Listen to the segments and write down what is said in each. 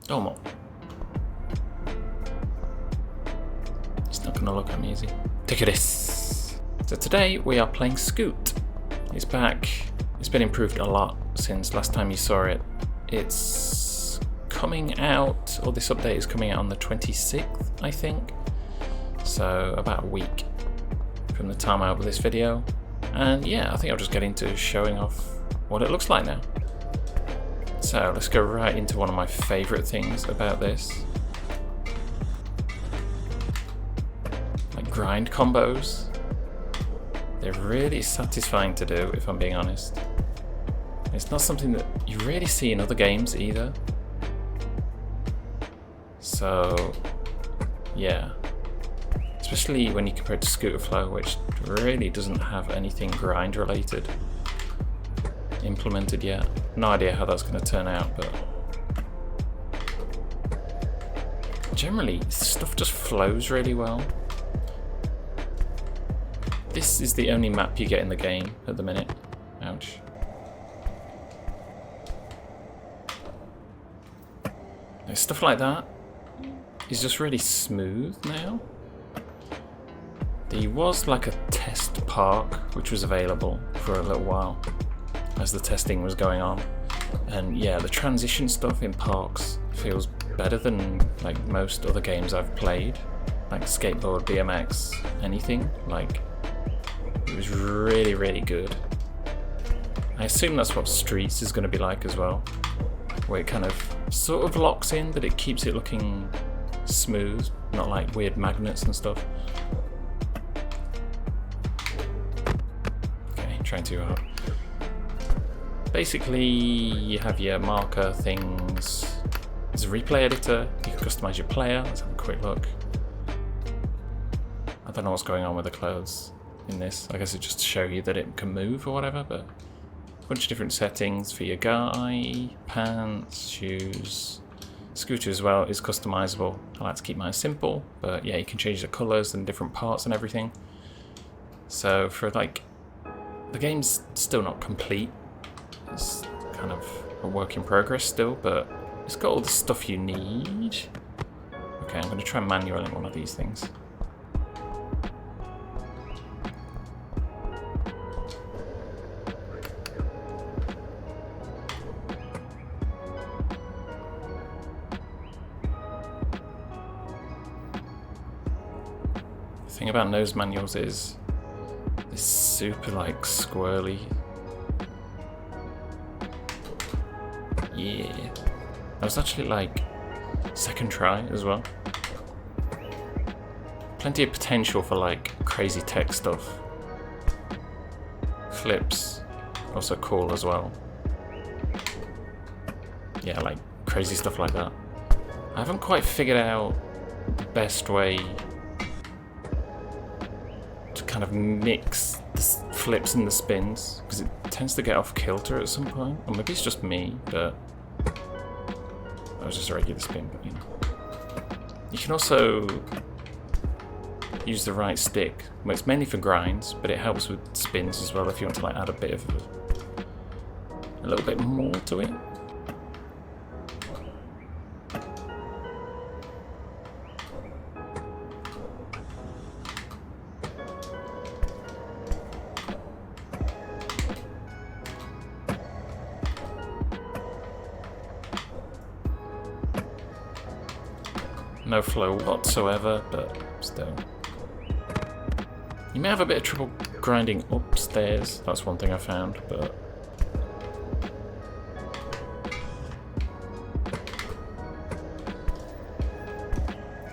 Domo. It's not gonna look at me, is he? Take this. So today we are playing Scoot. It's back. It's been improved a lot since last time you saw it. It's coming out, or this update is coming out on the 26th, I think. So about a week from the time I upload this video. And yeah, I think I'll just get into showing off what it looks like now. So let's go right into one of my favourite things about this. Like grind combos. They're really satisfying to do, if I'm being honest. It's not something that you really see in other games either. So yeah. Especially when you compare it to ScooterFlow, which really doesn't have anything grind related implemented yet. No idea how that's going to turn out, but generally stuff just flows really well. This is the only map you get in the game at the minute. Ouch. Stuff like that is just really smooth now. There was like a test park which was available for a little while as the testing was going on, and yeah, the transition stuff in parks feels better than like most other games I've played, like skateboard, BMX, anything. Like, it was really, really good. I assume that's what Streets is going to be like as well, where it kind of sort of locks in, but it keeps it looking smooth, not like weird magnets and stuff. Okay, trying too hard. Basically, you have your marker things. There's a replay editor. You can customize your player. Let's have a quick look. I don't know what's going on with the clothes in this. I guess it just to show you that it can move or whatever, but a bunch of different settings for your guy, pants, shoes. Scooter as well is customizable. I like to keep mine simple, but yeah, you can change the colors and different parts and everything. So for like, the game's still not complete. It's kind of a work in progress still, but it's got all the stuff you need. Okay, I'm going to try manually one of these things. The thing about nose manuals is it's super like squirrely. Yeah, that was actually like second try as well. Plenty of potential for like crazy tech stuff. Flips, also cool as well. Yeah, like crazy stuff like that. I haven't quite figured out the best way to kind of mix the flips and the spins, because it tends to get off kilter at some point. Or maybe it's just me, but that was just a regular spin, but you know. You can also use the right stick. Well, it's mainly for grinds, but it helps with spins as well if you want to like add a bit of a little bit more to it. No flow whatsoever, but still. You may have a bit of trouble grinding upstairs, that's one thing I found, but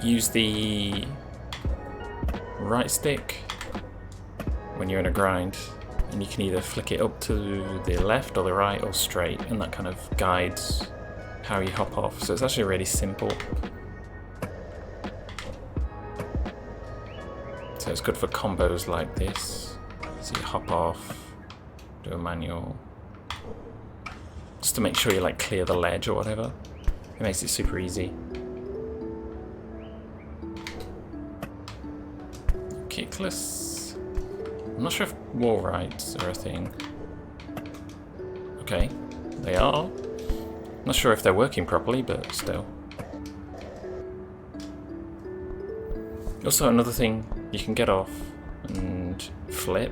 use the right stick when you're in a grind, and you can either flick it up to the left or the right or straight, and that kind of guides how you hop off. So it's actually really simple. So it's good for combos like this. So you hop off, do a manual, just to make sure you like clear the ledge or whatever. It makes it super easy. Kickless. I'm not sure if wall rides are a thing. Okay, they are. Not sure if they're working properly, but still. Also, another thing, you can get off and flip.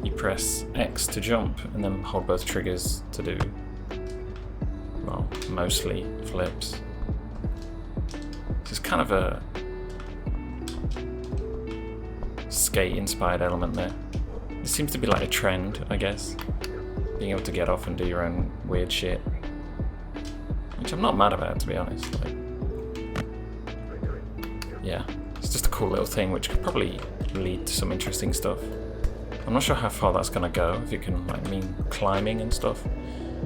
You press X to jump and then hold both triggers to do, well, mostly flips. So it's kind of a skate-inspired element there. It seems to be like a trend, I guess. Being able to get off and do your own weird shit. Which I'm not mad about, to be honest. Like, yeah, it's just a cool little thing which could probably lead to some interesting stuff. I'm not sure how far that's gonna go, if it can like mean climbing and stuff.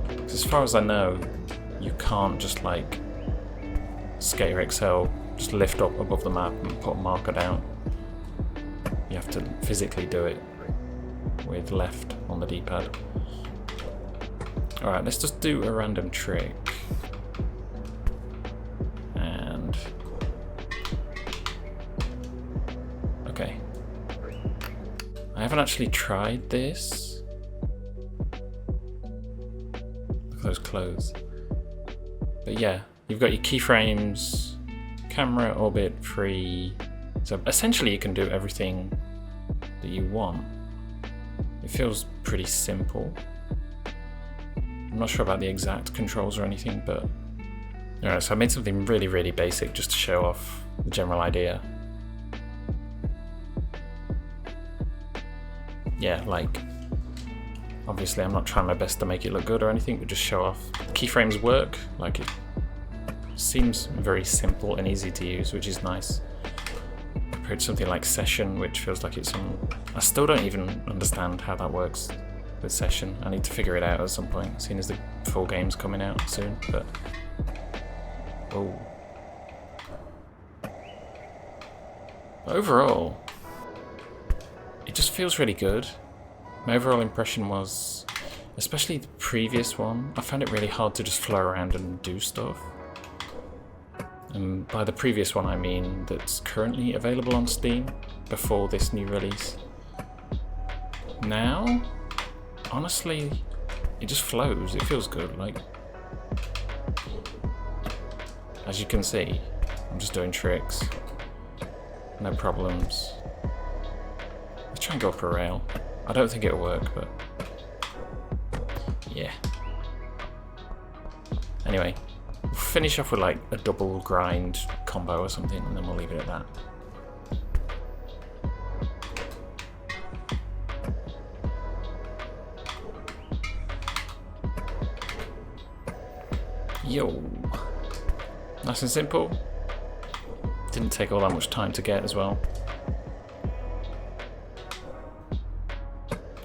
Because as far as I know, you can't just like Skater XL, just lift up above the map and put a marker down. You have to physically do it with left on the D-pad. Alright, let's just do a random trick. And... okay. I haven't actually tried this. Look at those clothes. But yeah, you've got your keyframes, camera, orbit, free. So essentially you can do everything that you want. It feels pretty simple. I'm not sure about the exact controls or anything, but... Alright, so I made something really, really basic just to show off the general idea. Yeah, like, obviously I'm not trying my best to make it look good or anything, but just show off. Keyframes work, like it seems very simple and easy to use, which is nice. Compared to something like Session, which feels like it's some... I still don't even understand how that works with Session. I need to figure it out at some point, seeing as the full game's coming out soon, but... oh. Overall, it just feels really good. My overall impression was, especially the previous one, I found it really hard to just flow around and do stuff. And by the previous one I mean that's currently available on Steam before this new release. Now, honestly, it just flows, it feels good. Like, as you can see, I'm just doing tricks, no problems. Let's try and go up a rail. I don't think it'll work, but yeah. Anyway, we'll finish off with like a double grind combo or something, and then we'll leave it at that. Yo. Nice and simple. Didn't take all that much time to get as well.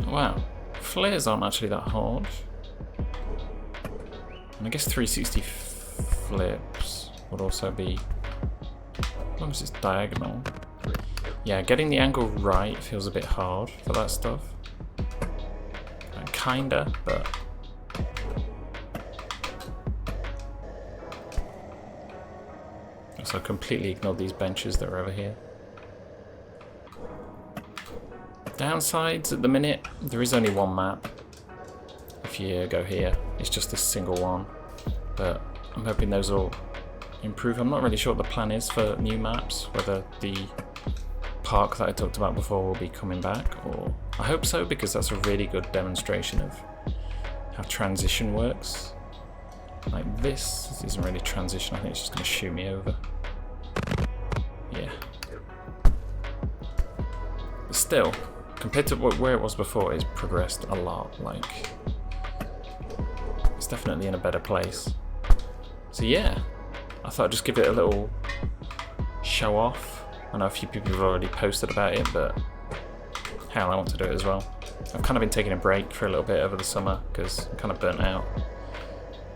Wow, flares aren't actually that hard. And I guess 360 flips would also be, as long as it's diagonal. Yeah, getting the angle right feels a bit hard for that stuff. Kinda, but... so completely ignored these benches that are over here. Downsides at the minute, there is only one map. If you go here, it's just this single one. But I'm hoping those will improve. I'm not really sure what the plan is for new maps, whether the park that I talked about before will be coming back, or I hope so, because that's a really good demonstration of how transition works. Like this isn't really transition, I think it's just going to shoot me over. Yeah. But still, compared to where it was before, it's progressed a lot. Like, it's definitely in a better place. So yeah, I thought I'd just give it a little show off. I know a few people have already posted about it, but hell, I want to do it as well. I've kind of been taking a break for a little bit over the summer because I'm kind of burnt out.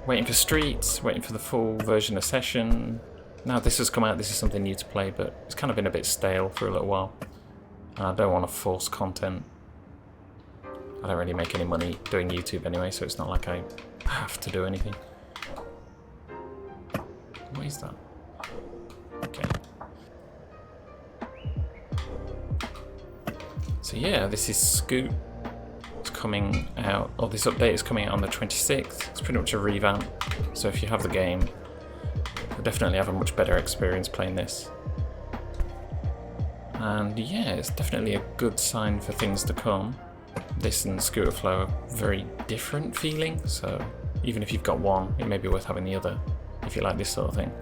Waiting for Streets, waiting for the full version of Session. Now this has come out, this is something new to play, but it's kind of been a bit stale for a little while. And I don't want to force content. I don't really make any money doing YouTube anyway, so it's not like I have to do anything. What is that? Okay. So yeah, this is Scoot. It's coming out, or this update is coming out on the 26th. It's pretty much a revamp, so if you have the game, you'll definitely have a much better experience playing this. And yeah, it's definitely a good sign for things to come. This and ScooterFlow are very different feeling, so even if you've got one, it may be worth having the other if you like this sort of thing.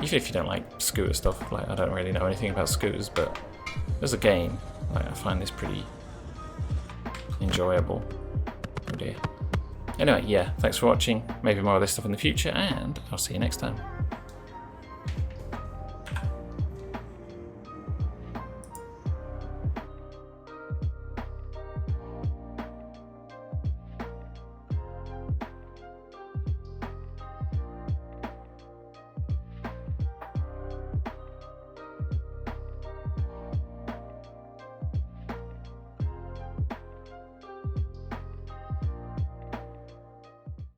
Even if you don't like scooter stuff, like I don't really know anything about scooters, but as a game, like, I find this pretty enjoyable. Oh dear. Anyway, yeah, thanks for watching. Maybe more of this stuff in the future, and I'll see you next time.